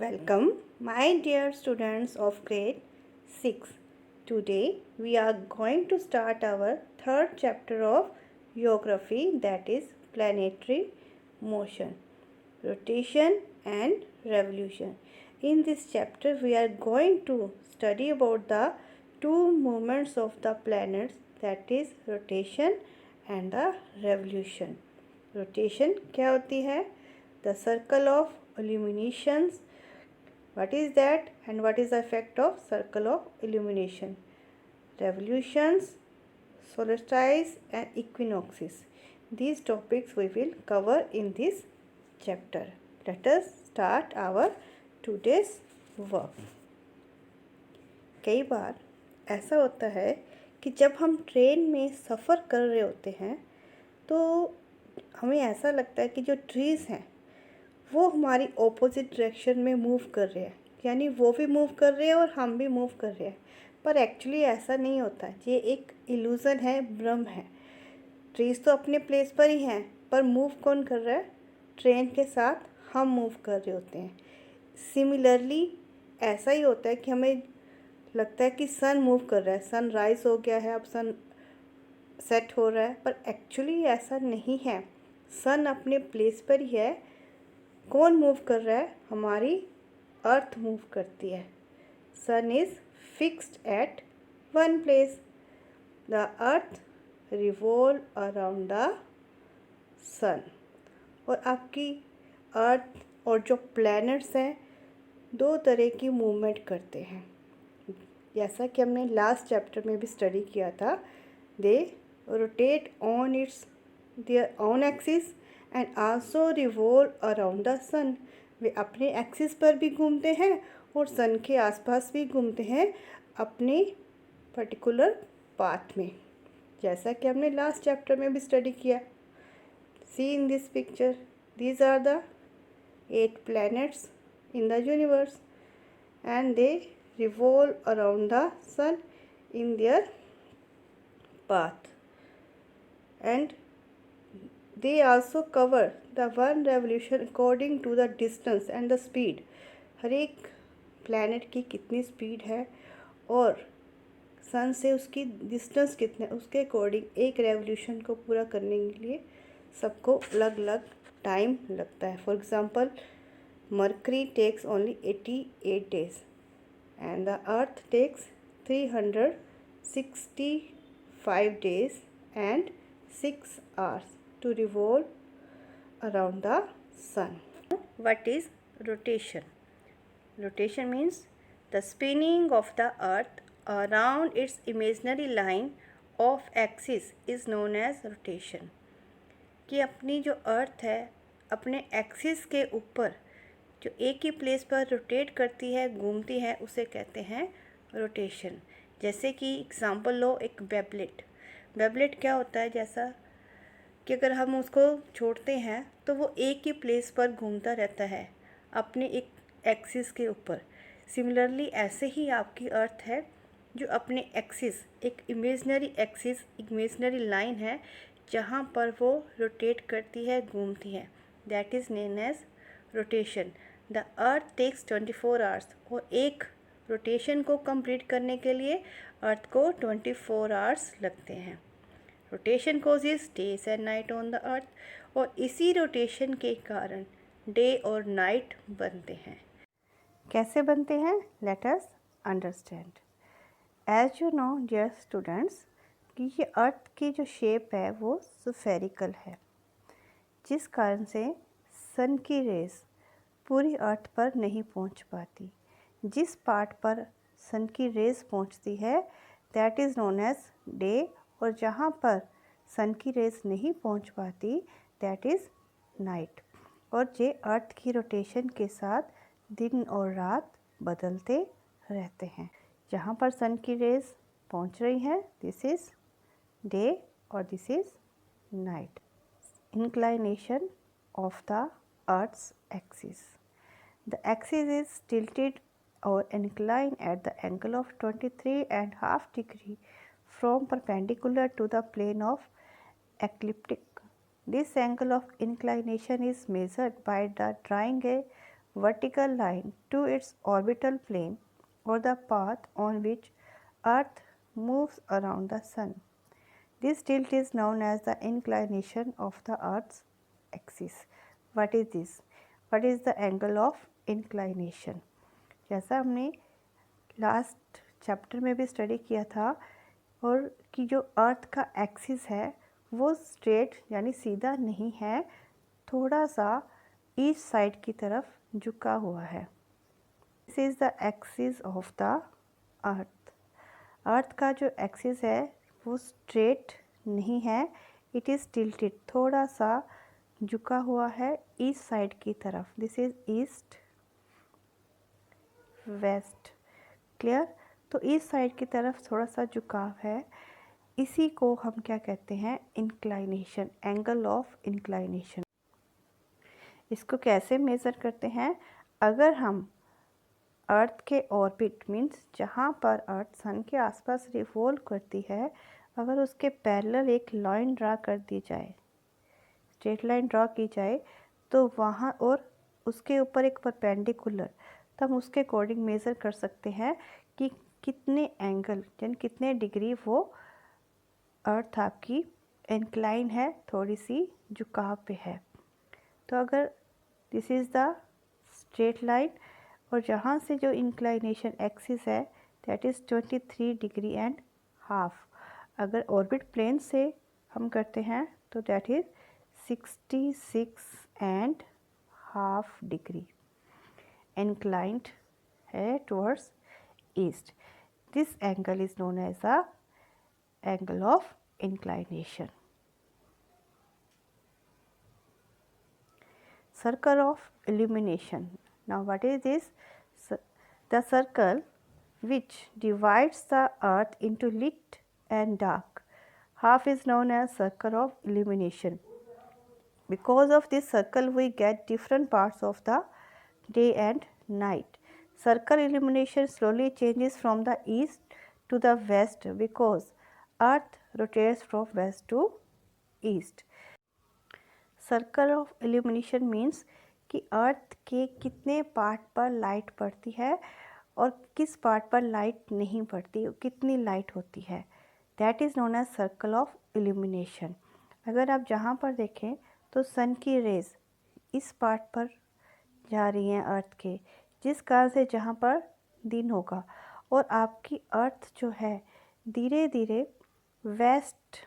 Welcome, my dear students of grade 6. Today we are going to start our third chapter of geography, that is planetary motion, rotation and revolution. In this chapter we are going to study about the two movements of the planets, that is rotation and the revolution. Rotation क्या होती है? The circle of illuminations. What is that and what is the effect of circle of illumination? Revolutions, solstices and equinoxes. These topics we will cover in this chapter. Let us start our today's work. कई बार ऐसा होता है कि जब हम train में सफ़र कर रहे होते हैं तो हमें ऐसा लगता है कि जो ट्रीज़ हैं वो हमारी ऑपोजिट डायरेक्शन में मूव कर रहे हैं, यानी वो भी मूव कर रहे हैं और हम भी मूव कर रहे हैं। पर एक्चुअली ऐसा नहीं होता, ये एक इल्यूज़न है, भ्रम है। ट्रीज़ तो अपने प्लेस पर ही हैं, पर मूव कौन कर रहा है? ट्रेन के साथ हम मूव कर रहे होते हैं। सिमिलरली ऐसा ही होता है कि हमें लगता है कि सन मूव कर रहा है, सन राइज हो गया है, अब सन सेट हो रहा है, पर एक्चुअली ऐसा नहीं है। सन अपने प्लेस पर ही है। कौन मूव कर रहा है? हमारी अर्थ मूव करती है। Sun is fixed at one place. The earth revolve around the sun. और आपकी अर्थ और जो प्लैनेट्स हैं दो तरह की मूवमेंट करते हैं, जैसा कि हमने लास्ट चैप्टर में भी स्टडी किया था। They rotate on its their own axis and also revolve around the sun. वे अपने एक्सिस पर भी घूमते हैं और सन के आसपास भी घूमते हैं अपने पर्टिकुलर पाथ में, जैसा कि हमने लास्ट चैप्टर में भी स्टडी किया। See in this picture, these are the 8 planets in the universe and they revolve around the sun in their path, and they also cover the one revolution according to the distance and the speed. हर एक planet की कितनी speed है और सन से उसकी distance कितना है, उसके अकॉर्डिंग एक रेवोल्यूशन को पूरा करने के लिए सबको अलग अलग टाइम लगता है। For example, Mercury takes only 88 days and the earth takes 365 days and 6 hours to revolve around the sun. What is rotation? Rotation means the spinning of the earth around its imaginary line of axis is known as rotation. कि अपनी जो अर्थ है अपने axis के ऊपर जो एक ही place पर रोटेट करती है, घूमती है, उसे कहते हैं रोटेशन। जैसे कि एग्जांपल लो, एक बेबलेट। बेबलेट क्या होता है? जैसा कि अगर हम उसको छोड़ते हैं तो वो एक ही प्लेस पर घूमता रहता है अपने एक एक्सिस के ऊपर। सिमिलरली ऐसे ही आपकी अर्थ है जो अपने एक्सिस, एक इमेजनरी लाइन है जहाँ पर वो रोटेट करती है, घूमती है। That is name as rotation. The earth takes 24 hours और एक रोटेशन को कंप्लीट करने के लिए अर्थ को 24 hours लगते हैं। Rotation causes days and night on the earth, और इसी रोटेशन के कारण डे और नाइट बनते हैं। कैसे बनते हैं? Let us understand. As you know dear students कि ये अर्थ की जो शेप है वो स्फेरिकल है, जिस कारण से सन की रेज पूरी अर्थ पर नहीं पहुंच पाती। जिस पार्ट पर सन की रेज पहुंचती है that is known as day, और जहाँ पर सन की रेज नहीं पहुंच पाती दैट इज़ नाइट। और ये अर्थ की रोटेशन के साथ दिन और रात बदलते रहते हैं। जहाँ पर सन की रेज पहुंच रही हैं दिस इज़ डे और this is night. Inclination of the earth's axis. The axis is tilted or inclined at the angle of 23.5 degree from perpendicular to the plane of ecliptic. This angle of inclination is measured by drawing a vertical line to its orbital plane or the path on which Earth moves around the Sun. This tilt is known as the inclination of the Earth's axis. What is this? What is the angle of inclination? जैसा हमने last chapter में भी study किया था और कि जो अर्थ का एक्सिस है वो स्ट्रेट यानी सीधा नहीं है, थोड़ा सा ईस्ट साइड की तरफ झुका हुआ है. This is the axis of the earth. Earth का जो एक्सिस है वो स्ट्रेट नहीं है, इट इज़ टिल्टेड, थोड़ा सा झुका हुआ है ईस्ट साइड की तरफ. This is east west. Clear? तो ईस्ट साइड की तरफ थोड़ा सा झुकाव है, इसी को हम क्या कहते हैं? Inclination, angle of inclination. इसको कैसे मेज़र करते हैं? अगर हम अर्थ के ऑर्बिट मीन्स जहाँ पर अर्थ सन के आसपास रिवॉल्व करती है, अगर उसके पैरेलल एक लाइन ड्रा कर दी जाए, स्ट्रेट लाइन ड्रा की जाए, तो वहाँ और उसके ऊपर एक परपेंडिकुलर, तो हम उसके अकॉर्डिंग मेज़र कर सकते हैं कि कितने एंगल यानी कितने डिग्री वो अर्थ आपकी इंक्लाइन है, थोड़ी सी झुकाव पे है. तो अगर this is the straight line और जहाँ से जो इंक्लाइनेशन एक्सिस है that is 23 degree and half. अगर ऑर्बिट प्लेन से हम करते हैं तो that is 66 and half degree inclined है towards east. This angle is known as the angle of inclination. Circle of illumination. Now what is this? The circle which divides the earth into lit and dark half is known as circle of illumination. Because of this circle we get different parts of the day and night. Circle illumination slowly changes from the east to the west because earth rotates from west to east. Circle of illumination means कि अर्थ के कितने part पर light पड़ती है और किस part पर light नहीं पड़ती, कितनी लाइट होती है, that is known as circle of illumination. अगर आप जहाँ पर देखें तो सन की रेज़ इस पार्ट पर जा रही हैं अर्थ के, जिस कारण से जहाँ पर दिन होगा, और आपकी अर्थ जो है धीरे धीरे वेस्ट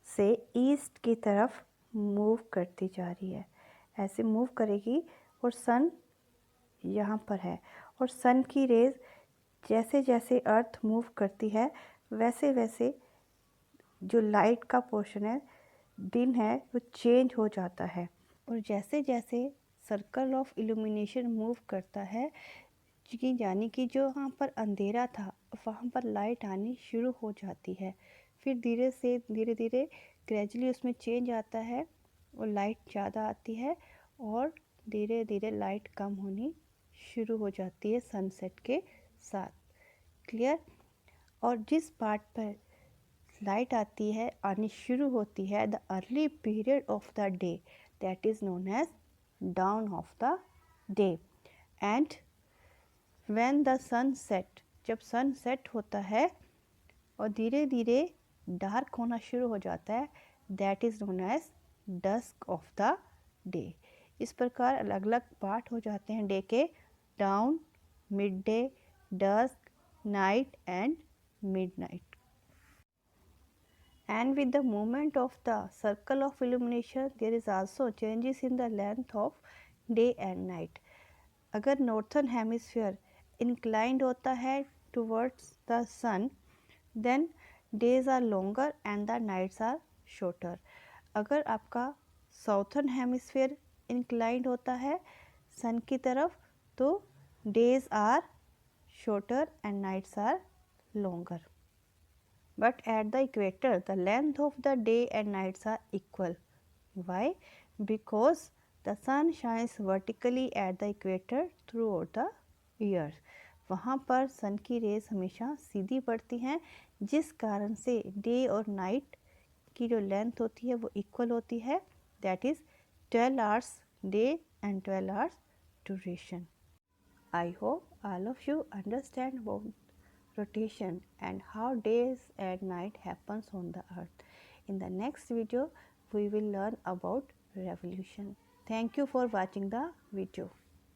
से ईस्ट की तरफ मूव करती जा रही है. ऐसे मूव करेगी और सन यहाँ पर है, और सन की रेज़ जैसे जैसे अर्थ मूव करती है वैसे वैसे जो लाइट का पोर्शन है, दिन है, वो चेंज हो जाता है. और जैसे जैसे सर्कल ऑफ इल्यूमिनेशन मूव करता है, यानी कि जो वहाँ पर अंधेरा था वहाँ पर लाइट आनी शुरू हो जाती है. फिर धीरे धीरे ग्रेजुअली उसमें चेंज आता है और लाइट ज़्यादा आती है और धीरे धीरे लाइट कम होनी शुरू हो जाती है सनसेट के साथ. क्लियर? और जिस पार्ट पर लाइट आनी शुरू होती है, the early period of the day, that is known as dawn of the day. And when the sun set, जब सन सेट होता है और धीरे धीरे डार्क होना शुरू हो जाता है, that is known as dusk of the day. इस प्रकार अलग अलग पार्ट हो जाते हैं डे के: dawn, mid day, dusk, night and mid night. And with the movement of the circle of illumination there is also changes in the length of day and night. अगर northern hemisphere inclined होता है towards the sun, then days are longer and the nights are shorter. अगर आपका southern hemisphere inclined होता है सन की तरफ, तो days are shorter and nights are longer. But at the equator, the length of the day and nights are equal. Why? Because the sun shines vertically at the equator throughout the year. वहाँ पर सन की raise हमेशा सीधी पड़ती हैं, जिस कारण से day और नाइट की जो लेंथ होती है वो इक्वल होती है. That is 12 hours day and 12 hours duration. I hope all of you understand about rotation and how days and night happens on the earth. In the next video, we will learn about revolution. Thank you for watching the video.